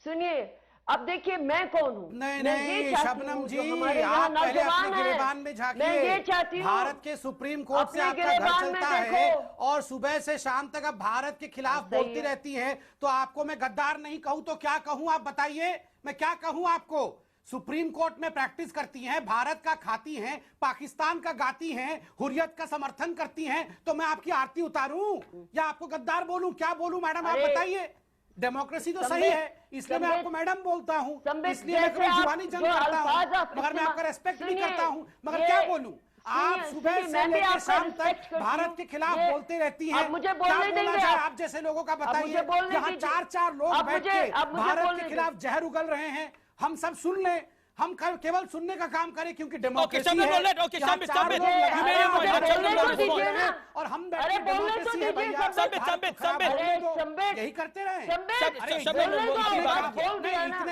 Speaker 6: सुनिए, अब देखिए मैं कौन हूँ।
Speaker 8: नहीं शबनम जी, आप पहले अपने गिरेबान में झांकिए। भारत के सुप्रीम कोर्ट से आपका घर चलता है और सुबह से शाम तक आप भारत के खिलाफ बोलती रहती है, तो आपको मैं गद्दार नहीं कहूं तो क्या कहूं? आप बताइए, मैं क्या कहूं आपको? सुप्रीम कोर्ट में प्रैक्टिस करती हैं, भारत का खाती हैं, पाकिस्तान का गाती हैं, हुर्रियत का समर्थन करती हैं, तो मैं आपकी आरती उतारूं या आपको गद्दार बोलूं? क्या बोलूं मैडम, आप बताइए। डेमोक्रेसी तो सही है, इसलिए मैं आपको मैडम बोलता हूँ, इसलिए मैं कोई जुबानी जंग करता हूँ, मगर मैं आपका रेस्पेक्ट भी करता हूँ। मगर क्या बोलूं? आप सुबह से लेकर शाम तक भारत के खिलाफ बोलते रहती हैं।
Speaker 6: मुझे बोलने देंगे
Speaker 8: आप जैसे लोगों का बताइए। यहाँ चार लोग बैठ के भारत के खिलाफ जहर उगल रहे हैं, हम सब सुन लें, हम केवल सुनने का काम करें, क्योंकि डेमोक्रेसी है। और हम डेमोक्रेसी है भैया, यही करते रहे।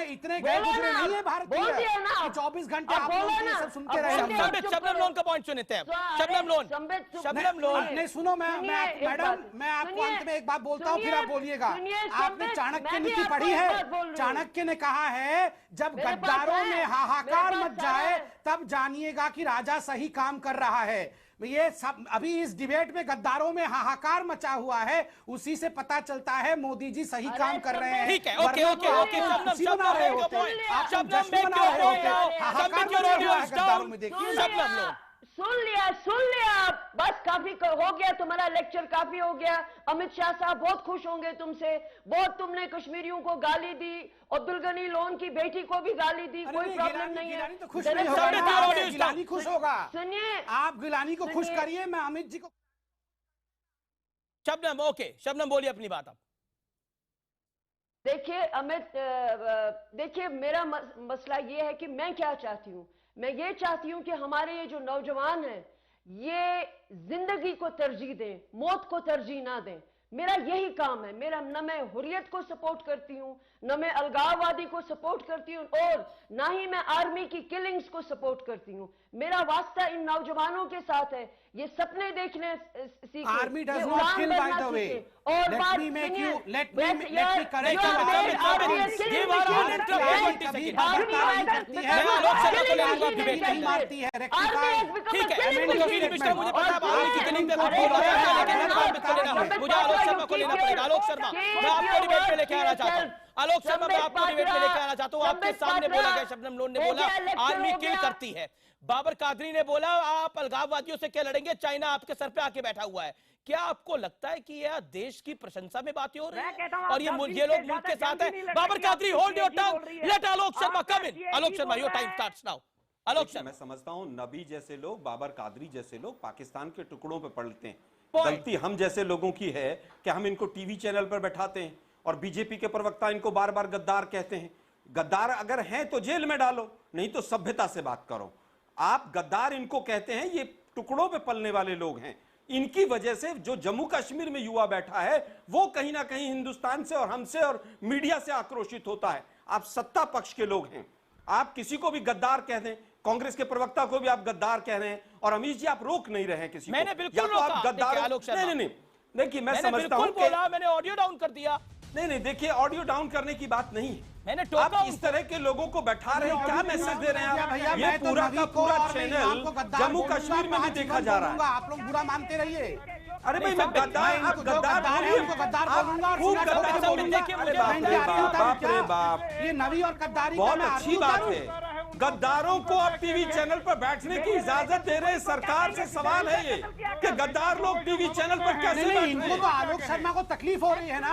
Speaker 8: इतने गए गुजरे नहीं है भारतीय, 24 घंटे आप लोग ये सब सुनते रहे।
Speaker 1: शबनम लोन का पॉइंट सुनते हैं। शबनम लोन
Speaker 8: नहीं, सुनो, मैडम मैं आपको अंत में एक बात बोलता हूँ, फिर आप बोलिएगा। आपने चाणक्य नीति पढ़ी है? चाणक्य ने कहा है जब गद्दारों में हाहाकार मच जाए तब जानिएगा कि राजा सही काम कर रहा है। ये सब अभी इस डिबेट में गद्दारों में हाहाकार मचा हुआ है, उसी से पता चलता है मोदी जी सही काम कर रहे हैं।
Speaker 1: ठीक है, ओके।
Speaker 8: बना रहे होते, आप जश्न मना रहे होते, हाहाकार मचा हुआ है गद्दारों में। देखिए,
Speaker 6: सुन लिया, बस काफी हो गया, तुम्हारा लेक्चर काफी हो गया। अमित शाह साहब बहुत खुश होंगे तुमसे, बहुत तुमने कश्मीरियों को गाली दी, अब्दुल गनी लोन की बेटी को भी गाली दी, कोई प्रॉब्लम नहीं है।
Speaker 8: तो खुश नहीं होगा, गिलानी खुश होगा।
Speaker 6: सुनिए,
Speaker 8: आप गिलानी को खुश करिए, मैं अमित जी को।
Speaker 1: शबनम, ओके, शबनम बोलिए अपनी बात आप।
Speaker 6: देखिए अमित, देखिए मेरा मसला ये है कि मैं क्या चाहती हूँ। मैं ये चाहती हूं कि हमारे ये जो नौजवान हैं ये जिंदगी को तरजीह दें, मौत को तरजीह ना दें। मेरा यही काम है। मेरा न मैं हुर्रियत को सपोर्ट करती हूं, न मैं अलगाववादी को सपोर्ट करती हूं, और ना ही मैं आर्मी की किलिंग्स को सपोर्ट करती हूं। मेरा वास्ता इन नौजवानों के साथ है, ये सपने देखने सीखें।
Speaker 8: Army does not kill by the way.
Speaker 6: और
Speaker 8: लेट मी करेक्ट मारती है
Speaker 1: आलोक शर्मा, मैं आपको डिबेट पे लेके आना चाहता हूँ। आलोक शर्मा, मैं आपको डिबेट पे लेके आना चाहता हूँ। आपके सामने बोला गया, शबनम लोन ने बोला आर्मी किल करती है, बाबर कादरी ने बोला आप अलगाववादियों से क्या लड़ेंगे, चाइना आपके सर पे आके बैठा हुआ है। क्या आपको लगता है कि यह देश की प्रशंसा में बातें हो रही है और ये लोग मुल्क के साथ है? Babar Qadri, hold your tongue, let Alok Sharma come in. Alok Sharma, your time starts now. Alok Sharma,
Speaker 11: मैं समझता हूं नबी जैसे लोग, बाबर कादरी जैसे लोग पाकिस्तान के टुकड़ों पे पलटते हैं। गलती हम जैसे लोगों की है कि हम इनको टीवी चैनल पर बैठाते हैं और बीजेपी के प्रवक्ता इनको बार बार गद्दार कहते हैं। गद्दार अगर हैं तो जेल में डालो, नहीं तो सभ्यता से बात करो। आप गद्दार इनको कहते हैं, ये टुकड़ों पे पलने वाले लोग हैं। इनकी वजह से जो जम्मू कश्मीर में युवा बैठा है वो कहीं ना कहीं हिंदुस्तान से और हमसे और मीडिया से आक्रोशित होता है। आप सत्ता पक्ष के लोग हैं, आप किसी को भी गद्दार कह दें, कांग्रेस के प्रवक्ता को भी आप गद्दार कह रहे हैं, और अमीश जी आप रोक नहीं रहे हैं किसी
Speaker 1: मैंने
Speaker 11: को।
Speaker 1: बिल्कुल
Speaker 11: तो आप गद्दार नहीं, देखिए मैं समझता हूं,
Speaker 1: मैंने ऑडियो डाउन कर दिया।
Speaker 11: नहीं, देखिए ऑडियो डाउन करने की बात नहीं है।
Speaker 1: मैंने टोका
Speaker 11: आप इस तरह के लोगों को बैठा रहे हैं, क्या मैसेज दे रहे हैं आप? ये पूरा का पूरा चैनल जम्मू कश्मीर में भी देखा जा रहा है।
Speaker 8: आप लोग बुरा मानते रहिए।
Speaker 11: अरे भाई मैं गद्दार, आप गद्दार बोलिए,
Speaker 8: गद्दार बोलूंगा और
Speaker 11: खूब गद्दार बोलूंगा। अरे बाप रे बाप, बाप रे बाप,
Speaker 8: ये नवी और गद्दारी
Speaker 11: बहुत अच्छी बात है। गद्दारों को आप टीवी चैनल पर बैठने की इजाजत दे रहे हैं। सरकार से सवाल है ये कि गद्दार लोग टीवी चैनल पर कैसे बैठ रहे
Speaker 8: इनको
Speaker 11: हैं?
Speaker 8: तो आलोक शर्मा को तकलीफ हो रही है ना।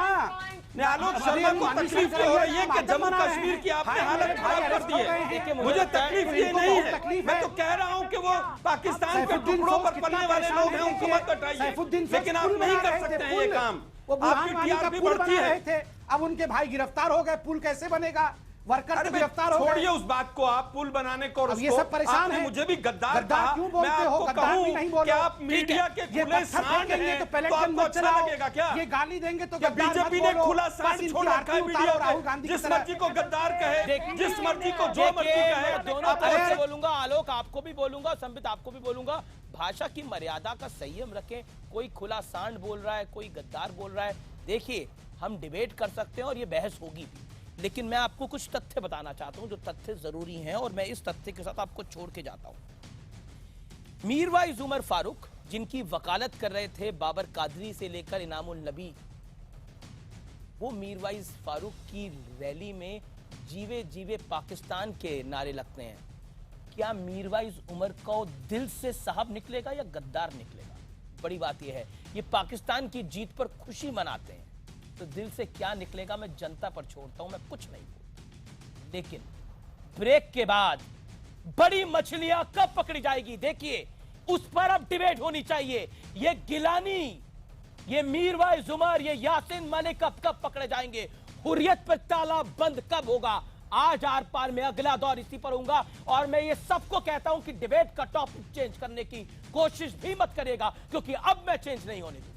Speaker 11: आलोक शर्मा को तकलीफ हो रही है कि जम्मू कश्मीर की आपने हालत खराब कर दी है। मुझे तकलीफ ये नहीं है, मैं तो कह रहा हूँ कि वो पाकिस्तान के टुकड़ों पर पलने वाले लोग हैं, उनको मत हटाइए। लेकिन आप नहीं कर सकते हैं ये काम। आपकी टीआरपी बढ़ती है।
Speaker 8: अब उनके भाई गिरफ्तार हो गए, पुल कैसे बनेगा? वर्कर गिरफ्तार हो गए।
Speaker 11: छोड़िए उस बात को, आप पुल बनाने को और
Speaker 8: ये सब परेशान है।
Speaker 11: मुझे भी गद्दार कहा,
Speaker 8: क्यों बोलते हो? गद्दार भी नहीं बोलो।
Speaker 11: क्या आप मीडिया के खुले सांड हैं
Speaker 8: तो पहले
Speaker 11: तो आपको अच्छा लगेगा क्या?
Speaker 8: ये गाली देंगे तो
Speaker 11: बीजेपी ने खुला सांड छोड़ रखा है मीडिया को, जिस मर्जी को गद्दार कहे, जिस मर्जी को जो मर्जी कहे।
Speaker 1: दोनों तरफ से बोलूंगा, आलोक आपको भी बोलूंगा, संबित आपको भी बोलूंगा, भाषा की मर्यादा का संयम रखें। कोई खुला सांड बोल रहा है, कोई गद्दार बोल रहा है। देखिए, हम डिबेट कर सकते हैं और ये बहस होगी भी, लेकिन मैं आपको कुछ तथ्य बताना चाहता हूं जो तथ्य जरूरी हैं, और मैं इस तथ्य के साथ आपको छोड़ के जाता हूं। मीरवाइज उमर फारूक, जिनकी वकालत कर रहे थे बाबर कादरी से लेकर इनामुल नबी, वो मीरवाइज फारूक की रैली में जीवे जीवे पाकिस्तान के नारे लगते हैं। क्या मीरवाइज उमर को दिल से साहब निकलेगा या गद्दार निकलेगा? बड़ी बात यह है, ये पाकिस्तान की जीत पर खुशी मनाते हैं, तो दिल से क्या निकलेगा मैं जनता पर छोड़ता हूं, मैं कुछ नहीं बोलता। लेकिन ब्रेक के बाद बड़ी मछलियां कब पकड़ी जाएगी, देखिए उस पर अब डिबेट होनी चाहिए। ये गिलानी, ये मीरवाइज उमर, ये यासीन मलिक कब पकड़े जाएंगे? हुर्रियत पर ताला बंद कब होगा? आज आर पार में अगला दौर इसी पर होगा, और मैं ये सबको कहता हूं कि डिबेट का टॉपिक चेंज करने की कोशिश भी मत करेगा, क्योंकि अब मैं चेंज नहीं होने दूंगा।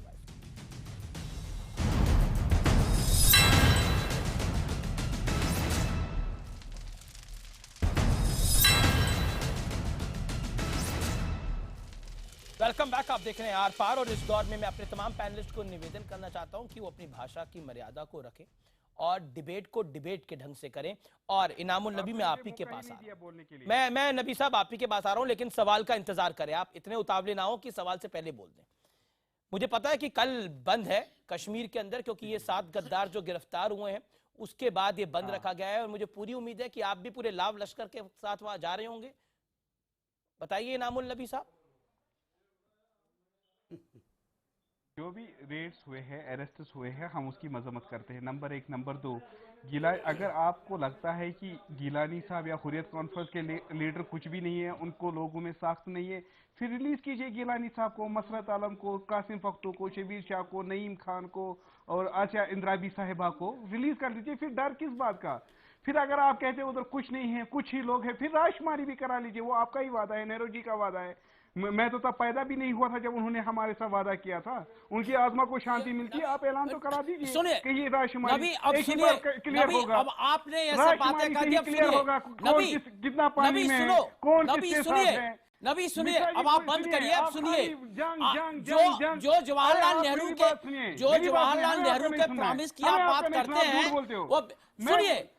Speaker 1: वेलकम बैक, आप देख रहे हैं आर पार, और इस दौर में मैं अपने तमाम पैनलिस्ट को निवेदन करना चाहता हूं कि वो अपनी भाषा की मर्यादा को रखें और डिबेट को डिबेट के ढंग से करें। और इनामुल नबी, मैं आप ही के पास आ रहा हूं, मैं नबी साहब आप ही के पास आ रहा हूं, लेकिन सवाल का इंतजार करें। आप इतने उतावले ना हो कि सवाल से पहले बोल दें। मुझे पता है कि कल बंद है कश्मीर के अंदर, क्योंकि ये 7 गद्दार जो गिरफ्तार हुए हैं उसके बाद ये बंद रखा गया है, और मुझे पूरी उम्मीद है कि आप भी पूरे लाव लश्कर के साथ वहां जा रहे होंगे। बताइए इनामुल नबी साहब।
Speaker 9: जो भी रेड्स हुए हैं, अरेस्ट्स हुए हैं, हम उसकी मजम्मत करते हैं, नंबर 1। नंबर 2, अगर आपको लगता है कि गिलानी साहब या हुर्रियत कॉन्फ्रेंस के लीडर कुछ भी नहीं है, उनको लोगों में साख्त नहीं है, फिर रिलीज कीजिए गिलानी साहब को, मसरत आलम को, कासिम फख्तू को, शबीर शाह को, नईम खान को और आसिया इंद्राबी साहिबा को रिलीज कर दीजिए। फिर डर किस बात का? फिर अगर आप कहते हैं उधर कुछ नहीं है, कुछ ही लोग हैं, फिर राजकुमारी भी करा लीजिए, वो आपका ही वादा है, नेहरू जी का वादा है। मैं तो तब पैदा भी नहीं हुआ था जब उन्होंने हमारे साथ वादा किया था। उनकी आत्मा को शांति मिलती है, आप ऐलान तो करा दीजिए।
Speaker 10: सुनिए
Speaker 9: कि ये राजकुमारी
Speaker 10: अब सुनिए,
Speaker 9: क्लियर होगा।
Speaker 10: अब आपने ये सब बातें कर दी, अब
Speaker 9: क्लियर होगा कौन कितना पानी में है, कौन किसके साथ है।
Speaker 10: नबी सुनिए, अब आप बंद करिए, अब सुनिए, जो जवाहरलाल नेहरू के प्रॉमिस की आप बात करते हैं, वो सुनिए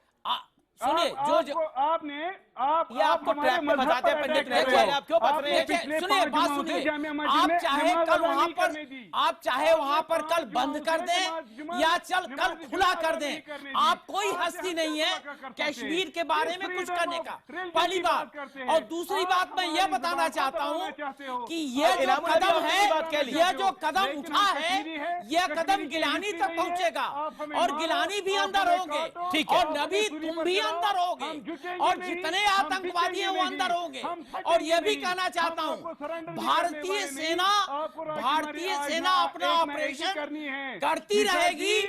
Speaker 9: ये
Speaker 10: आपको ट्रैक में फंसाते हैं पंडित नेहरू, आप क्यों फंस रहे हैं? सुनिए बात सुनिए, आप चाहे कल वहां पर, आप चाहे वहां पर कल बंद कर दें या कल खुला कर दें, आप कोई हस्ती नहीं है कश्मीर के बारे में कुछ करने का, पहली बात। और दूसरी बात मैं ये बताना चाहता हूँ कि ये जो कदम है, ये जो कदम उठा है, ये कदम गिलानी तक पहुंचेगा और गिलानी भी अंदर होंगे, ठीक है, और नबी तुम भी अंदर होगे, और जितने आतंकवादी हैं वो अंदर होंगे। और यह भी कहना चाहता हूं, भारतीय सेना अपना ऑपरेशन करती रहेगी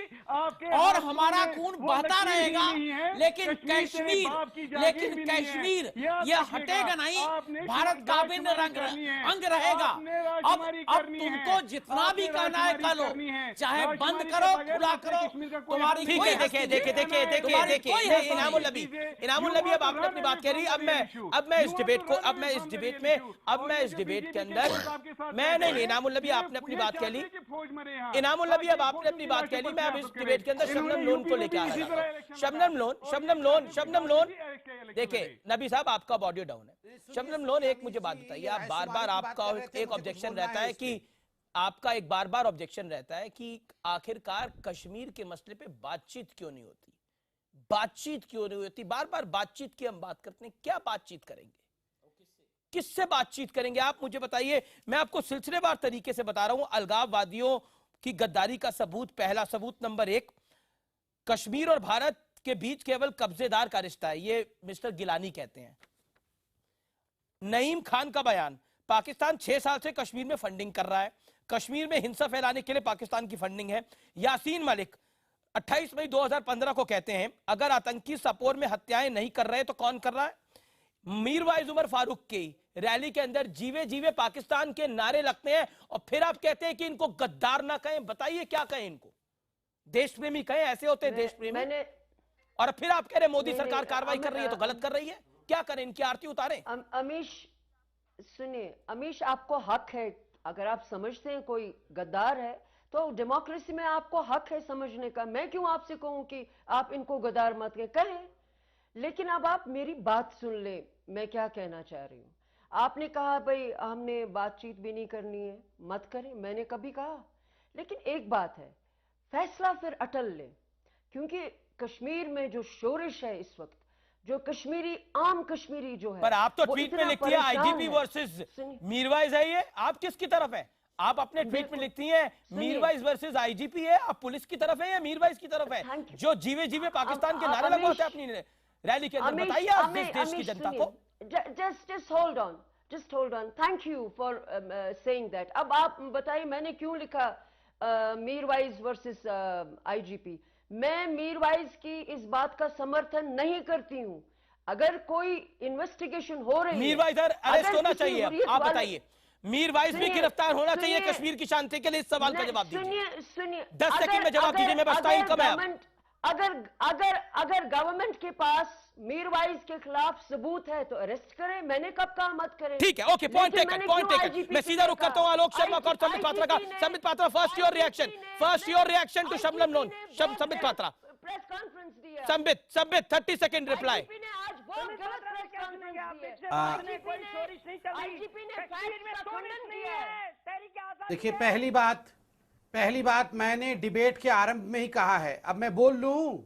Speaker 10: और हमारा खून बहता रहेगा, लेकिन कश्मीर यह हटेगा नहीं, भारत का अभिन्न अंग रहेगा। अब तुमको जितना भी कहना है करो, चाहे बंद करो खुला करो, तुम्हारी
Speaker 1: देखिए नबी, इनामुल नबी, अब आपने अपनी बात कह रही, अब मैं इस डिबेट के अंदर मैं नहीं, इनामुल नबी आपने अपनी बात कह ली, इनामुल नबी अब आपने अपनी बात कह ली, मैं अब इस डिबेट के अंदर शबनम लोन को लेकर आ रहा हूं। शबनम लोन, देखिए नबी साहब आपका ऑडियो डाउन है। शबनम लोन, एक मुझे बात बताइए, आप बार बार आपका एक ऑब्जेक्शन रहता है कि आखिरकार कश्मीर के मसले पे बातचीत क्यों नहीं होती, बार बार बातचीत की हम बात करते हैं, क्या बातचीत करेंगे, किससे बातचीत करेंगे, आप मुझे बताइए। मैं आपको सिलसिलेवार तरीके से बता रहा हूं, अलगाववादियों की गद्दारी का सबूत, पहला सबूत नंबर 1, कश्मीर और भारत के बीच केवल कब्जेदार का रिश्ता है, ये मिस्टर गिलानी कहते हैं। नईम खान का बयान, पाकिस्तान 6 साल से कश्मीर में फंडिंग कर रहा है, कश्मीर में हिंसा फैलाने के लिए पाकिस्तान की फंडिंग है। यासीन मलिक 28 मई 2015 को कहते हैं, अगर आतंकी सपोर में हत्याएं नहीं कर रहे तो कौन कर रहा है। मीरवाइज उमर फारूक की रैली के अंदर जीवे जीवे पाकिस्तान के नारे लगते हैं और फिर आप कहते हैं कि इनको गद्दार ना कहें, बताइए क्या कहें इनको, देश प्रेमी कहें, ऐसे होते हैं देश प्रेमी। और फिर आप कह रहे मोदी सरकार कार्रवाई कर रही है तो गलत कर रही है, क्या करें, इनकी आरती उतारें।
Speaker 6: अमीश सुनिए, अमीश आपको हक है, अगर आप समझते हैं कोई गद्दार है तो डेमोक्रेसी में आपको हक है समझने का, मैं क्यों आपसे कहूं कि आप इनको गद्दार मत कहें। लेकिन अब आप मेरी बात सुन ले, मैं क्या कहना चाह रही हूं। आपने कहा भाई हमने बातचीत भी नहीं करनी है, मत करें, मैंने कभी कहा, लेकिन एक बात है, फैसला फिर अटल ले, क्योंकि कश्मीर में जो शोरिश है इस वक्त, जो कश्मीरी आम कश्मीरी जो है,
Speaker 1: पर आप तो ट्वीट में लिखती है आईजीपी वर्सेस मीरवाइज है, ये आप किसकी तरफ है, आप अपने ट्वीट में लिखती हैं मीरवाइज वर्सेस आईजीपी है, आप पुलिस की तरफ है या मीरवाइज की तरफ है, जो जीवे जीवे पाकिस्तान के नारे लगवाते हैं अपनी रैली के अंदर, बताइए आप देश की जनता को।
Speaker 6: just hold on, thank you for saying that। अब आप बताइए मैंने क्यों लिखा मीरवाइज वर्सेस आईजीपी। मैं मीरवाइज की इस बात का समर्थन नहीं करती हूं। अगर कोई इन्वेस्टिगेशन हो रही है,
Speaker 1: मीरवाइज अरेस्ट होना चाहिए, आप बताइए, मीरवाइज भी गिरफ्तार होना चाहिए कश्मीर की शांति के लिए, इस सवाल का जवाब दीजिए।
Speaker 6: सुनिए
Speaker 1: 10 सेकंड में जवाब दीजिए, मैं बस टाइम कम है।
Speaker 6: अगर गवर्नमेंट के पास मीरवाइज के खिलाफ सबूत है तो अरेस्ट करें, मैंने कब कहा मत करें।
Speaker 1: ठीक है, ओके, पॉइंट टेकन। मैं सीधा रुख करता हूं आलोक शर्मा और संबित पात्रा का। Sambit Patra, first your reaction to Shabnam Lone. Sambit Patra,
Speaker 6: press conference दिया।
Speaker 1: Sambit 30 second reply.
Speaker 6: आज बहुत गलत प्रेस कॉन्फ्रेंस दिया।
Speaker 8: देखिए, पहली बात मैंने डिबेट के आरंभ में ही कहा है, अब मैं बोल लूं।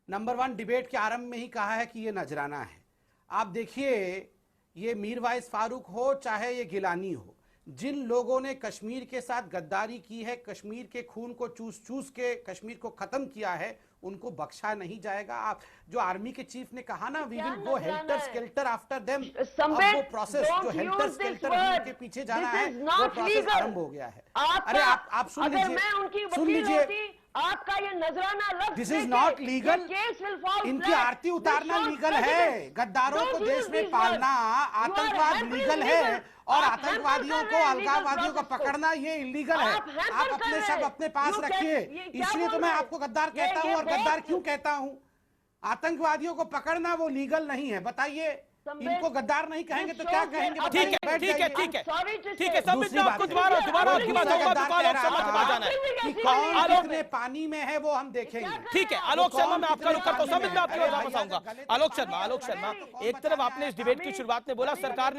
Speaker 8: नंबर 1, डिबेट के आरंभ में ही कहा है कि ये नजराना है। आप देखिए, ये मीरवाइज फारूक हो चाहे ये गिलानी हो, जिन लोगों ने कश्मीर के साथ गद्दारी की है, कश्मीर के खून को चूस के कश्मीर को खत्म किया है, उनको बख्शा नहीं जाएगा। आप जो आर्मी के चीफ ने कहा ना, we will go helter skelter after them, अब वो प्रोसेस जो हेल्टर स्केल्टर के पीछे जाना है, वो प्रोसेस आरंभ हो गया है। अरे आप सुन लीजिए,
Speaker 6: आपका ये नजराना लग,
Speaker 8: दिस इज नॉट लीगल। इनकी आरती उतारना लीगल है, गद्दारों को देश में पालना आतंकवाद लीगल है, और आतंकवादियों को, अलगाववादियों को पकड़ना ये इलीगल है। आप अपने शब्द अपने पास रखिए, इसलिए तो मैं आपको गद्दार कहता हूं। और गद्दार क्यों कहता हूं? आतंकवादियों को पकड़ना वो लीगल नहीं है। बताइए, इनको गद्दार नहीं कहेंगे तो क्या कहेंगे?
Speaker 1: ठीक है, संबित, आपको दोबारा आपकी बात जाना है।
Speaker 8: कौन कितने पानी में है वो हम देखेंगे।
Speaker 1: ठीक है, आलोक शर्मा, मैं आपका रुख करता हूं। संबित, मैं आपकी ओर वापस आऊंगा। आलोक शर्मा, एक तरफ आपने इस डिबेट की शुरुआत में बोला सरकार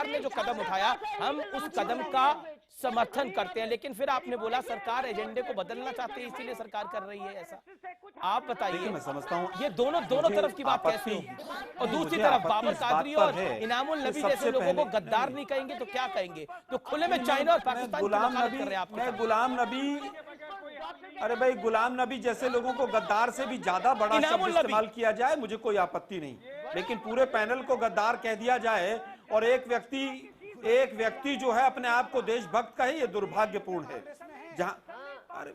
Speaker 1: ने जो कदम उठाया, हम उस कदम का समर्थन करते हैं, लेकिन फिर आपने बोला सरकार एजेंडे को बदलना चाहती है, इसीलिए सरकार कर रही है ऐसा। आप बताइए,
Speaker 11: मैं समझता हूं
Speaker 1: ये दोनों तरफ की बात कैसे होगी? और दूसरी तरफ बाबर कादरी और इनामुल नबी जैसे लोगों को गद्दार नहीं कहेंगे तो क्या कहेंगे? तो खुले में चाइना और पाकिस्तान
Speaker 11: गुलाम नबी, अरे भाई, गुलाम नबी जैसे लोगों को गद्दार से भी ज्यादा बड़ा शब्द इस्तेमाल किया जाए, मुझे कोई आपत्ति नहीं, लेकिन पूरे पैनल को गद्दार कह दिया जाए और एक व्यक्ति जो है अपने आप को देशभक्त कहे, ये दुर्भाग्यपूर्ण है। जहां, अरे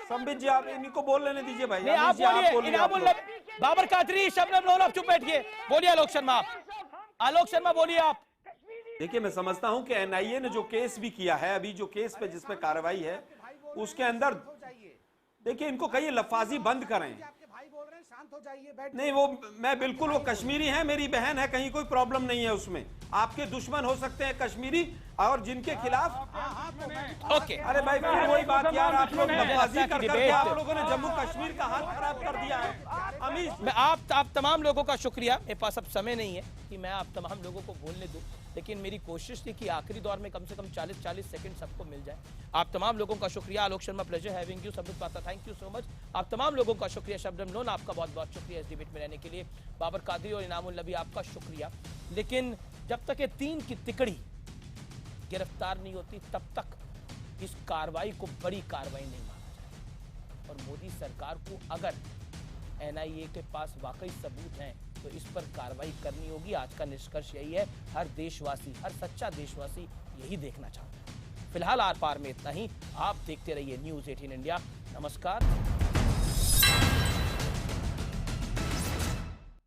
Speaker 11: संबित जी, आप इनको बोल लेने दीजिए भाई।
Speaker 1: आप बोलिए, बाबर कादरी, शबनम लोन, आप चुप बैठिए। बोलिए आलोक शर्मा, बोलिए आप।
Speaker 11: देखिए, मैं समझता हूं कि एनआईए ने जो केस भी किया है, अभी जो केस पे जिसपे कार्रवाई है, उसके अंदर देखिए इनको कहिए लफाजी बंद करें।
Speaker 8: आपके भाई बोल रहे हैं शांत हो जाइए, बैठ
Speaker 11: नहीं वो मैं बिल्कुल, वो कश्मीरी है, मेरी बहन है, कहीं कोई प्रॉब्लम नहीं है उसमें। आपके दुश्मन हो सकते हैं कश्मीरी, और जिनके खिलाफ
Speaker 1: ओके
Speaker 11: अरे भाई फिर वही बात यार, आप लोग लफाजी कर करके आप लोगों ने जम्मू कश्मीर का हाल खराब कर दिया है। अमीश
Speaker 1: मैं आप तमाम लोगों का शुक्रिया, मेरे पास अब समय नहीं है कि मैं आप तमाम लोगों को बोलने दूं, लेकिन मेरी कोशिश थी कि आखिरी दौर में कम से कम 40 सेकंड सबको मिल जाए। आप तमाम लोगों का शुक्रिया। Alok Sharma, pleasure having you. सबूत पाता, थैंक यू सो मच। आप तमाम लोगों का शुक्रिया। शबनम लोन, आपका बहुत बहुत शुक्रिया इस डिबेट में रहने के लिए। बाबर कादरी और इनामुल नबी, आपका शुक्रिया। लेकिन जब तक ये तीन की तिकड़ी गिरफ्तार नहीं होती तब तक इस कार्रवाई को बड़ी कार्रवाई नहीं माना जाए। और मोदी सरकार को अगर एनआईए के पास वाकई सबूत हैं तो इस पर कार्रवाई करनी होगी। आज का निष्कर्ष यही है, हर देशवासी, हर सच्चा देशवासी यही देखना चाहता है। फिलहाल आर पार में इतना ही। आप देखते रहिए न्यूज़ 18 इंडिया। नमस्कार।